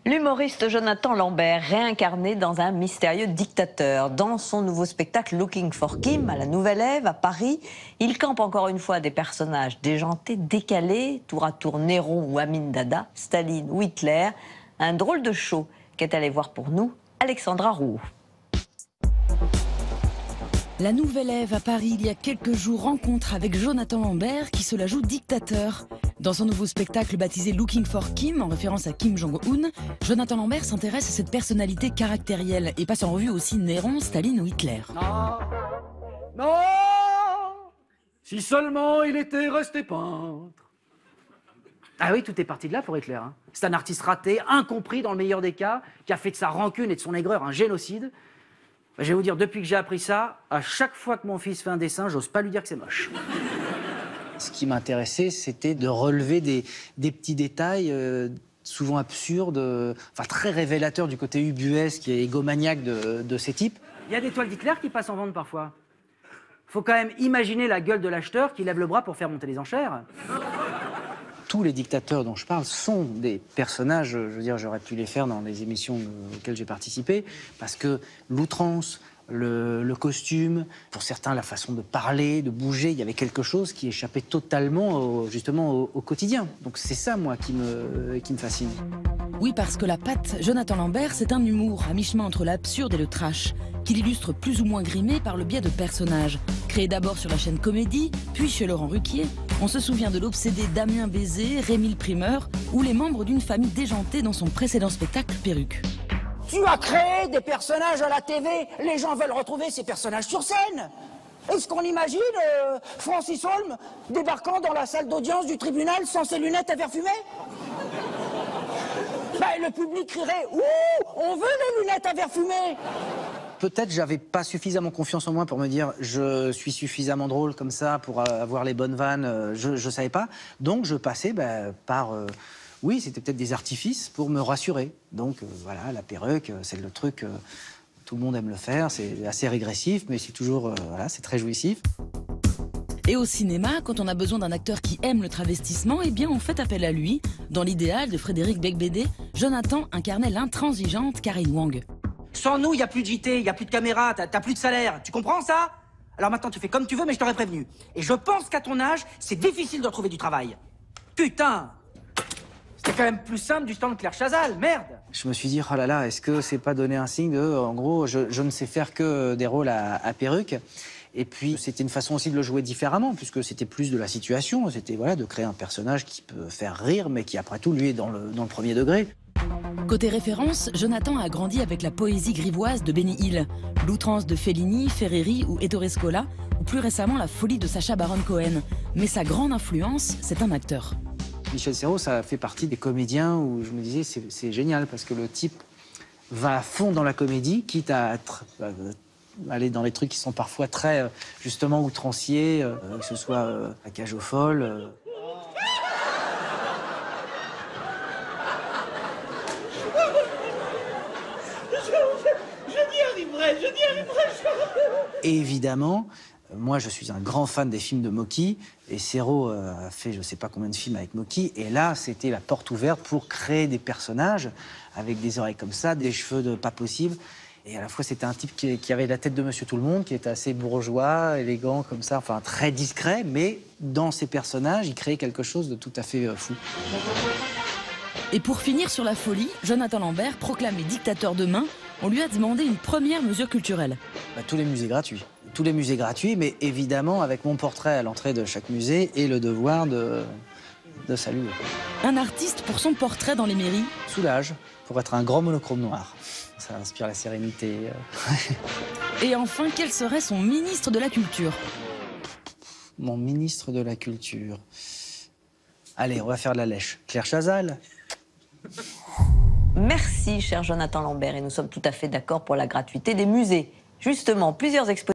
L'humoriste Jonathan Lambert, réincarné dans un mystérieux dictateur. Dans son nouveau spectacle Looking for Kim, à la Nouvelle Ève, à Paris, il campe encore une fois des personnages déjantés, décalés, tour à tour Néron ou Amin Dada, Staline ou Hitler. Un drôle de show qu'est allé voir pour nous Alexandra Rouault. La Nouvelle Ève à Paris, il y a quelques jours, rencontre avec Jonathan Lambert qui se la joue dictateur. Dans son nouveau spectacle baptisé Looking for Kim, en référence à Kim Jong-un, Jonathan Lambert s'intéresse à cette personnalité caractérielle et passe en revue aussi Néron, Staline ou Hitler. Non, non, si seulement il était resté peintre. Ah oui, tout est parti de là pour Hitler. Hein. C'est un artiste raté, incompris dans le meilleur des cas, qui a fait de sa rancune et de son aigreur un génocide. Je vais vous dire, depuis que j'ai appris ça, à chaque fois que mon fils fait un dessin, j'ose pas lui dire que c'est moche. Ce qui m'intéressait, c'était de relever des petits détails, souvent absurdes, enfin très révélateurs du côté ubuesque et égomaniaque de ces types. Il y a des toiles d'Hitler qui passent en vente parfois. Faut quand même imaginer la gueule de l'acheteur qui lève le bras pour faire monter les enchères. Tous les dictateurs dont je parle sont des personnages, je veux dire, j'aurais pu les faire dans les émissions auxquelles j'ai participé, parce que l'outrance, le costume, pour certains la façon de parler, de bouger, il y avait quelque chose qui échappait totalement justement au quotidien. Donc c'est ça, moi, qui me fascine. Oui, parce que la patte Jonathan Lambert, c'est un humour à mi-chemin entre l'absurde et le trash, qu'il illustre plus ou moins grimé par le biais de personnages. Créé d'abord sur la chaîne Comédie, puis chez Laurent Ruquier, on se souvient de l'obsédé Damien Bézé, Rémi le Primeur, ou les membres d'une famille déjantée dans son précédent spectacle Perruque. Tu as créé des personnages à la TV, les gens veulent retrouver ces personnages sur scène. Est-ce qu'on imagine Francis Holm débarquant dans la salle d'audience du tribunal sans ses lunettes à verre fumé? Le public crierait « Ouh, on veut les lunettes à verre fumé !» Peut-être j'avais pas suffisamment confiance en moi pour me dire je suis suffisamment drôle comme ça pour avoir les bonnes vannes, je savais pas. Donc je passais par... oui, c'était peut-être des artifices pour me rassurer. Donc voilà, la perruque, c'est le truc... tout le monde aime le faire, c'est assez régressif, mais c'est toujours... voilà, c'est très jouissif. Et au cinéma, quand on a besoin d'un acteur qui aime le travestissement, eh bien on fait appel à lui. Dans l'idéal de Frédéric Becbédé, Jonathan incarnait l'intransigeante Karine Wang. Sans nous, il n'y a plus de JT, il n'y a plus de caméra, t'as plus de salaire. Tu comprends ça? Alors maintenant, tu fais comme tu veux, mais je t'aurais prévenu. Et je pense qu'à ton âge, c'est difficile de retrouver du travail. Putain! C'était quand même plus simple du temps de Claire Chazal, merde! Je me suis dit, oh là là, est-ce que c'est pas donner un signe de, en gros, je ne sais faire que des rôles à perruque. Et puis, c'était une façon aussi de le jouer différemment, puisque c'était plus de la situation. C'était voilà, de créer un personnage qui peut faire rire, mais qui, après tout, lui, est dans le premier degré. Côté référence, Jonathan a grandi avec la poésie grivoise de Benny Hill, l'outrance de Fellini, Ferreri ou Ettore Scola, ou plus récemment la folie de Sacha Baron Cohen. Mais sa grande influence, c'est un acteur. Michel Serrault, ça fait partie des comédiens où je me disais, c'est génial, parce que le type va à fond dans la comédie, quitte à aller dans les trucs qui sont parfois très, justement, outranciers, que ce soit à Cage aux folles. Je n'y arriverai. Et évidemment, moi, je suis un grand fan des films de Mocky, et Serrault a fait je ne sais pas combien de films avec Mocky, et là, c'était la porte ouverte pour créer des personnages avec des oreilles comme ça, des cheveux de pas possible. Et à la fois, c'était un type qui avait la tête de Monsieur Tout-le-Monde, qui était assez bourgeois, élégant, comme ça, enfin très discret, mais dans ses personnages, il créait quelque chose de tout à fait fou. Et pour finir sur la folie, Jonathan Lambert, proclamé dictateur demain, on lui a demandé une première mesure culturelle. Tous les musées gratuits. Tous les musées gratuits, mais évidemment avec mon portrait à l'entrée de chaque musée et le devoir de saluer. Un artiste pour son portrait dans les mairies. Soulage, pour être un grand monochrome noir. Ça inspire la sérénité. Et enfin, quel serait son ministre de la Culture? Mon ministre de la Culture... Allez, on va faire de la lèche. Claire Chazal. Merci, cher Jonathan Lambert, et nous sommes tout à fait d'accord pour la gratuité des musées. Justement, plusieurs expositions